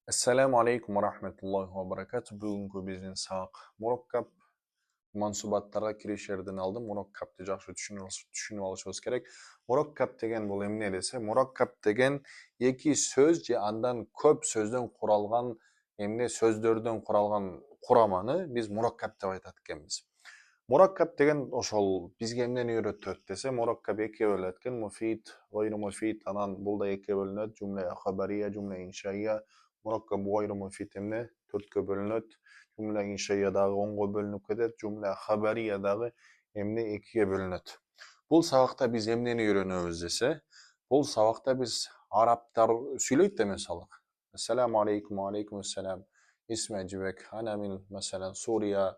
Assalamu alaikum wa rahmatullahi wa barakatuh. Бүгінгі біздің сабақ мураккаб мансубаттарға киришерден алдым. Мураккабты жақсы түшініп алышыбыз керек. Мураккаб деген бұл эмне десе, мураккаб деген екі сөз же андан көп сөзден құралған эмне сөздерден құралған құраманы біз мураккаб деп айтат экенбиз. Мураккаб деген ошол бизге эмнени үйрөтөт десе, мураккаб экиге бөлүнөт экен, муфид, гайру муфид, анан бул да экиге бөлүнөт, жумла хабария, жумла иншаия. Мураккаб гайру муфид эмне төрткө бөлүнөт, жумла иншаия дагы 10го бөлүнүп кетет, жумла хабария дагы эмне экиге бөлүнөт. Бул сабакта биз эмнени үйрөнөбүз десе, бул сабакта биз арабтар сүйлөйт да мисалы. Ассаламу алейкум, алейкум ассалам. Исми Ажибек, ана мин масалан Сурия.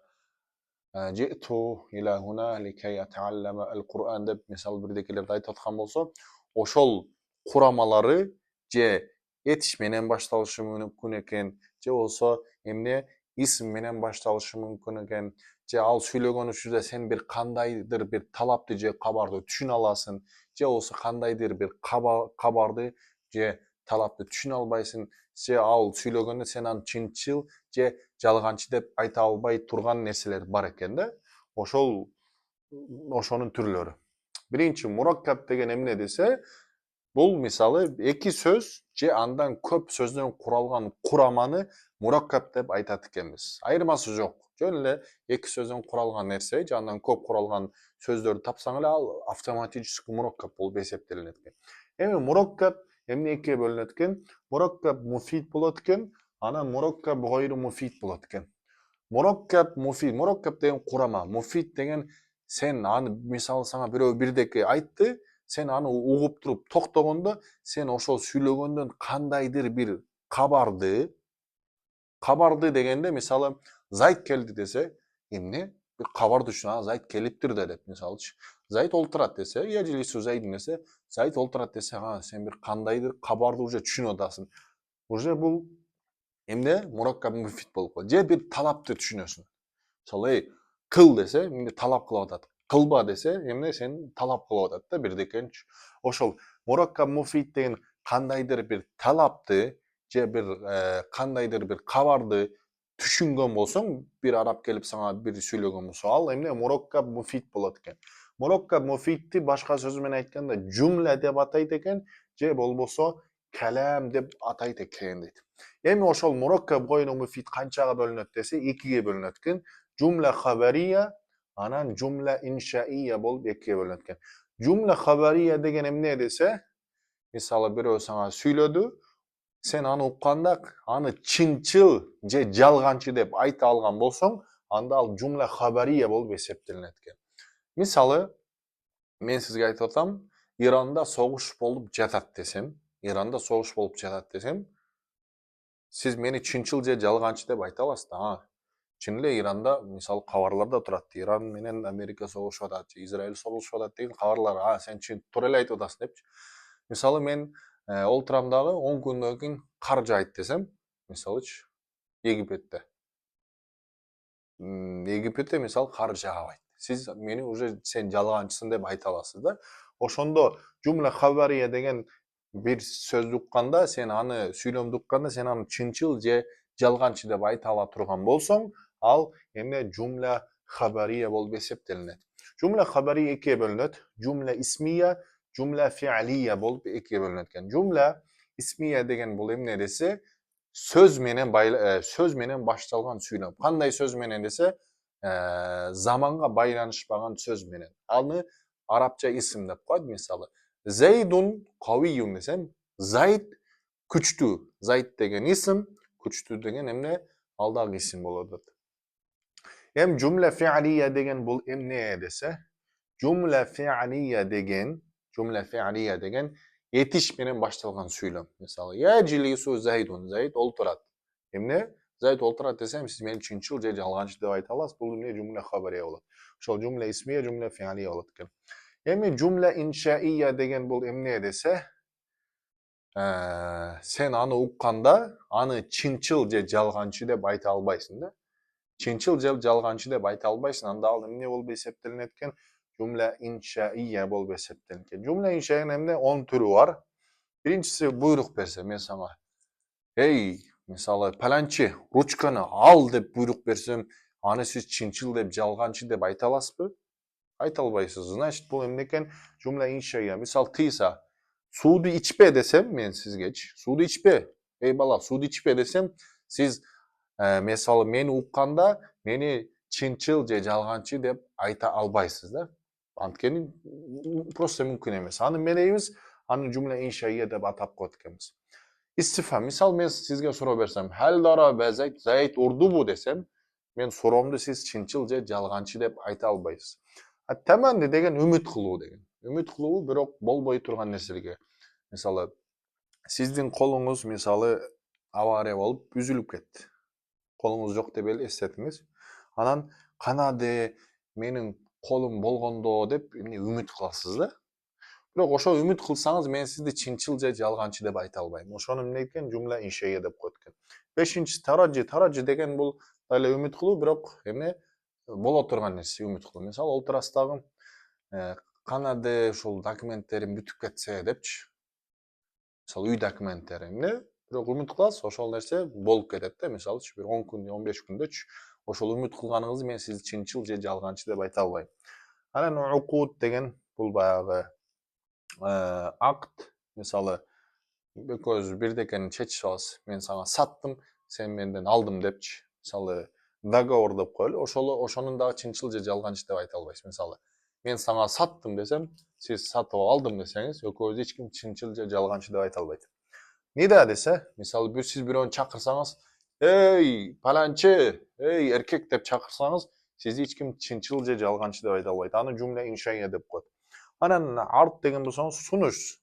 جئت إلى هنا لكي أتعلم القرآن деп мисал бирдекелерди айтып аткан болсо, ошол курамалары же этиш менен башталышы мүмкүн экен, же болсо эмне исм менен башталышы мүмкүн экен, же ал сүйлөгөн учурда сен бир кандайдыр бир талапты же кабарды түшүнө аласың, же болсо кандайдыр бир кабарды же талапты түшүнө албайсың, же ал сүйлөгөндө сен аны чынчыл же жалганчы деп айта албай турган нерселер бар экен да. Ошонун түрлөрү. Биринчи мураккаб деген эмне десе, бул мисалы эки сөз же андан көп сөздөн куралган кураманы мураккаб деп айтат экенбиз. Айырмасы жок. Жөн эле эки сөздөн куралган нерсе же андан көп куралган сөздөрдү тапсаң эле ал автоматически мураккаб болуп эсептелинет экен. Эми мураккаб эмне экиге бөлүнөт экен? Мураккаб муфид болот экен, анан мураккаб гайру муфид болот экен. Мураккаб муфид, мураккаб деген курама, муфид деген сен аны мисалы сага бирөө бирдеке айтты, сен аны угуп туруп токтогондо, сен ошол сүйлөгөндөн кандайдыр бир кабарды дегенде мисалы Зайд келди десе, эмне? Бир кабарды үчүн Зайд келиптир да деп мисалычы. Зайд олтурат десе, яжлису Зайдин десе, Зайд олтурат десе, сен бир кандайдыр кабарды уже түшүнүп атасың. Уже бул эмне? Мураккаб муфид болуп калат. Же бир талапты түшүнөсүң. Мисалы, кыл десе, эмне талап кылып атат. Кылба десе, эмне сен талап кылып атат да бирдекенчи. Ошол мураккаб муфид деген кандайдыр бир талапты же бир кандайдыр бир кабарды түшүнгөн болсоң, бир араб келип сага бир сүйлөгөн болсо, ал эмне мураккаб муфид болот экен. Мураккаб муфидти башка сөз менен айтканда жумла деп атайт экен, же болбосо калам деп атайт экен дейт. Эми ошол мураккаб гайру муфид канчага бөлүнөт десе, экиге бөлүнөт экен. Жумла хабария, анан жумла иншаия болуп экиге бөлүнөт экен. Жумла хабария деген эмне десе, мисалы бирөө сага сүйлөдү, сен аны укканда аны чынчыл же жалганчы деп айта алган болсоң, анда ал жумла хабария болуп эсептелинет экен. Мисалы, мен сизге айтып атам, Иранда согуш болуп жатат десем, сиз мени чынчыл же жалганчы деп айта аласыз да. Чын эле Иранда мисалы кабарларда турат. Иран менен Америка согушуп атат, Израиль согушуп атат деген кабарлар. Сен туура эле айтып атасың депчи. Мисалы мен олтурам дагы 10 күндөн кийин кар жаайт десем, мисалычы Египетте. Египетте мисалы кар жаабайт. Сиз мени уже сен жалганчысың деп айта аласыз да. Ошондо жумла хабария деген бир сөздү укканда, сен аны сүйлөмдү укканда, сен аны чынчыл же жалганчы деп айта ала турган болсоң, ал эмне жумла хабария болуп эсептелинет. Жумла хабария экиге бөлүнөт. Жумла исмия, жумла фиалия болуп экиге бөлүнөт экен. Жумла исмия деген бул эмне десе, сөз менен башталган сүйлөм. Кандай сөз менен десе, заманга байланышпаган сөз менен. Аны арабча исм деп коет. Мисалы, Зайдун кавиюн десем, Зайд күчтүү. Зайд деген исм, күчтүү деген эмне? Ал дагы исм болот. Эми жумла фиалия деген бул эмне десе, жумла фиалия деген этиш менен башталган сүйлөм. Мисалы, яжлису Зайдун, Зайд олтурат. Эмне? Зайд олтурат десем, сиз мени чынчыл же жалганчы деп айта аласыз. Бул эмне жумла хабария болот. Ошол жумла исмия, жумла фиалия болот экен. Эми жумла иншаия деген бул эмне десе, сен аны укканда, аны чынчыл же жалганчы деп айта албайсың да. Чынчыл же жалганчы деп айта албайсың. Анда ал эмне болуп эсептелинет экен? Жумла иншаия болуп эсептелинет экен. Жумла иншаиянын эмне 10 түрү бар. Биринчиси буйрук берсе, мен сага, эй, Мысалы, пәләнче, ручканы ал деп бұйрық берсем, аны сіз чынчыл деп, жалғанчы деп айта аласыз ба? Айта албайсыз. Значит, бұл эмне экен? Жумла иншая. Мисал, тыйса, суды içпе десем, мен сизгечи, суды içпе. Ей бала, суды içпе десем, сиз мысалы мени укканда, мени чынчыл же жалганчы деп айта албайсыз да. Анткени просто мүмкүн эмес. Аны менейбиз, аны жумла иншая деп атап коет экенбиз. İstifham. Misal men sizge суроо берсем, hal darabe Zayd, Zayd urdubu desem, men суроомду siz чынчыл же жалганчы деп айта албайсыз. Temenni деген үмүт кылуу деген. Үмүт кылуу бирок болбой турган нерселерге. Мисалы, сиздин колуңуз мисалы авария болуп үзүлүп кетти. Колуңуз жок деп эле эстетиңиз. Анан канаде менин колум болгондо деп үмүт кыласыз да. Бирок ошо үмүт кылсаңыз, мен сизди чынчыл же жалганчы деп айта албайм. Ошону эмне экен? Жумла иншая деп коет экен. 5-инчи таражи. Таражи деген бул эле үмүт кылуу, бирок эмне боло турган нерсе үмүт кылуу. Мисалы, олтурасыздагы канаде ушул документтерим бүтүп кетсе депчи. Мисалы, үй документтери эмне? Бирок үмүт кыласыз, ошол нерсе болуп кетет да. Мисалы, бир 10 күн, 15 күндөчү ошол үмүт кылганыңызды мен сизди чынчыл же жалганчы деп айта албайм. Анан укут деген бул баягы акт. Мисалы, экөөбүз бирдекени чечип алабыз. Мен сага саттым, сен менден алдым депчи. Мисалы, договор деп коелу. Ошонун дагы чынчыл же жалганчы деп айта албайсыз. Мисалы, мен сага саттым десем, сиз сатып алдым десеңиз, экөөбүз эч ким чынчыл же жалганчы деп айта албайт. Нида десе, мисалы, сиз бирөөнү чакырсаңыз, эй, паланчы, эй, эркек деп чакырсаңыз, сизди эч ким чынчыл же жалганчы деп айта албайт. Аны жумла иншая деп коет. Анан арт деген болсоңуз, сунуш.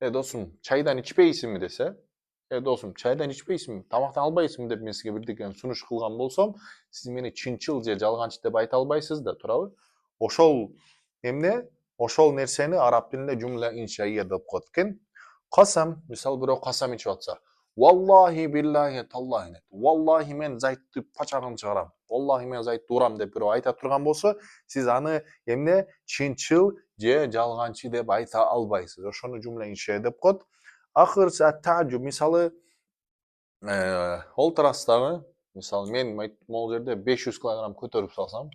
Досум, чайдан ичпейсиңби десе, досум, чайдан ичпейсиңби, тамактан албайсыңбы деп мен сизге бирдекени сунуш кылган болсом, сиз мени чынчыл же жалганчы деп айта албайсыз да, туурабы? Ошол эмне? Ошол нерсени араб тилинде жумла иншая деп коет экен. Касам, мисалы, бирөө касам ичип атса, валлахи биллахи таллахи. Валлахи мен Зайтты пачагын чыгарам. Валлахи мен Зайтты урам деп бирөө айта турган болсо, сиз аны эмне? Чынчыл же жалганчы деп айта албайсыз. Ошону жумла иншая деп коет. Акырсы ат-таажуб, мисалы, олтурасыздагы, мисалы, мен могул жерде 500 килограмм көтөрүп салсам,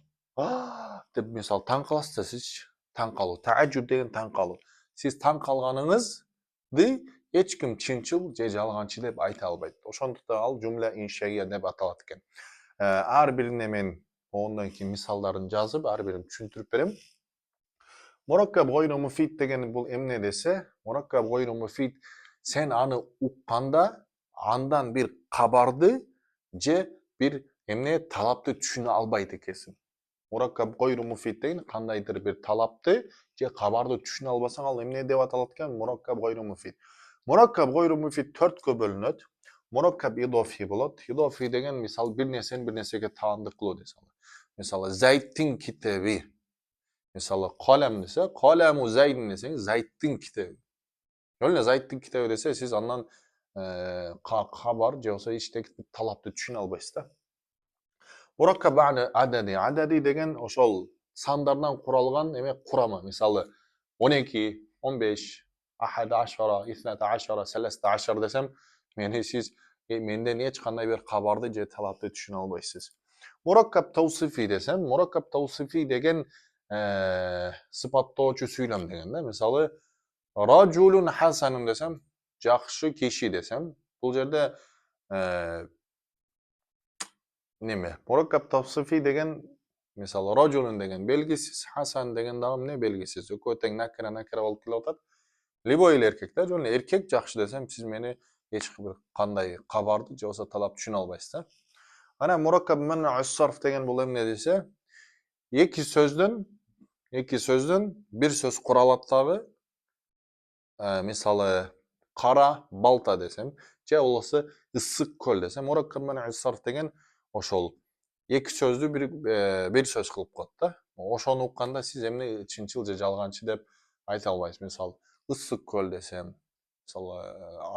деп мисалы таң каласыз да, сизчи? Таң калуу. Таажуб деген таң калуу. Сиз таң калганыңызды эч ким чынчыл же жалганчы деп айта албайт. Ошондуктан ал жумла иншая деп аталат экен. Ар бирине мен ондон кийин мисалдарын жазып, ар бирин түшүндүрүп берем. Мураккаб гайру муфид деген бул эмне десе, мураккаб гайру муфид, сен аны укканда андан бир кабарды же бир эмне талапты түшүнө албайт экенсиң. Мураккаб гайру муфид деген кандайдыр бир талапты же кабарды түшүнө албасаң, ал эмне деп аталат экен? Мураккаб гайру муфид. Мураккаб гайру муфид 4кө бөлүнөт. Мураккаб идофи болот. Идофи деген мисалы бир нерсени бир нерсеге таандык кылуу десем. Мисалы, Зайттин китеби. Мисалы, қалам десе, қаламу Зайдин десеңиз, Зайттин китеби. Эле Зайттин китеби десе, сиз андан кабар же болбосо иштеги талапты түшүнө албайсыз да. Мураккаб адади. Адади деген ошол сандардан куралган эме курама. Мисалы, 12, 15, 11, 12, 13 десем, сиз менден эч кандай бир кабарды же талапты түшүнө албайсыз. Мураккаб таусифи десем, мураккаб таусифи деген сыпаттоочу сүйлөм деген да. Мисалы, ражулун хасанун десем, жакшы киши десем, бул жерде неме? Мураккаб тавсифи деген, мисалы, ражулун деген белгисиз, хасан деген дагы эмне? Белгисиз. Экөө тең накира болуп келип атат. Любой эле эркек да, жөн эркек жакшы десем, сиз мени эч бир кандай кабарды же болбосо талап түшүнө албайсыз да. Ана мураккаб сарф деген бул эмне десе, эки сөздөн бир сөз куралат дагы. Мисалы, кара балта десем, же болбосо ысык көл десем, мураккаб сарф деген ошол эки сөздү бир сөз кылып коет да. Ошону укканда сиз эмне чынчыл же жалганчы деп айта албайсыз. Мисалы, ысык көл десем, мисалы,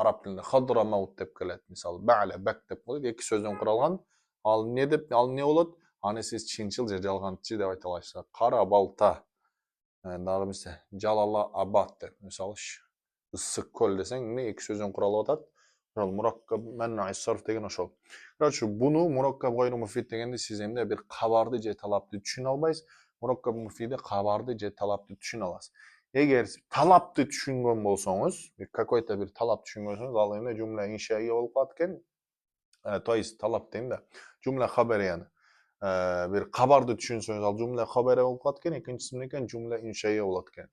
араб тилинде хадра маут деп келет. Мисалы, ба'ла бак деп коет, эки сөздөн куралган. Ал не болот? Аны сиз чынчыл же жалганчы деп айта аласыз. Кара балта, дагы эмесе, жалала абад деп, мисалы, ысык көл десең, эмне эки сөздөн куралып атат. Ошол мураккаб маннаи сарф деген ошол. Короче, буну мураккаб гайру муфид дегенде сиз эмне бир кабарды же талапты түшүнө албайсыз. Мураккаб муфиде кабарды же талапты түшүнө аласыз. Эгер талапты түшүнгөн болсоңуз, какой-то бир талап түшүнгөнсөңүз, ал эмне жумла иншаия болуп калат экен. То есть талап дейм да. Жумла хабарияны. Бир кабарды түшүнсөңүз, ал жумла хабария болуп калат экен. Экинчиси эмне экен? Жумла иншаия болот экен.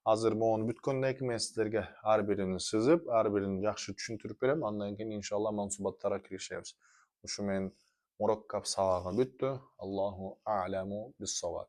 Азыр могуну бүткөндөн кийин мен сиздерге ар бирин сызып, ар бирин жакшы түшүндүрүп берем. Андан кийин иншалла мансубаттарга киришебиз. Ушу менен мураккаб сабагы бүттү. Аллаху а'ламу бис-саваб.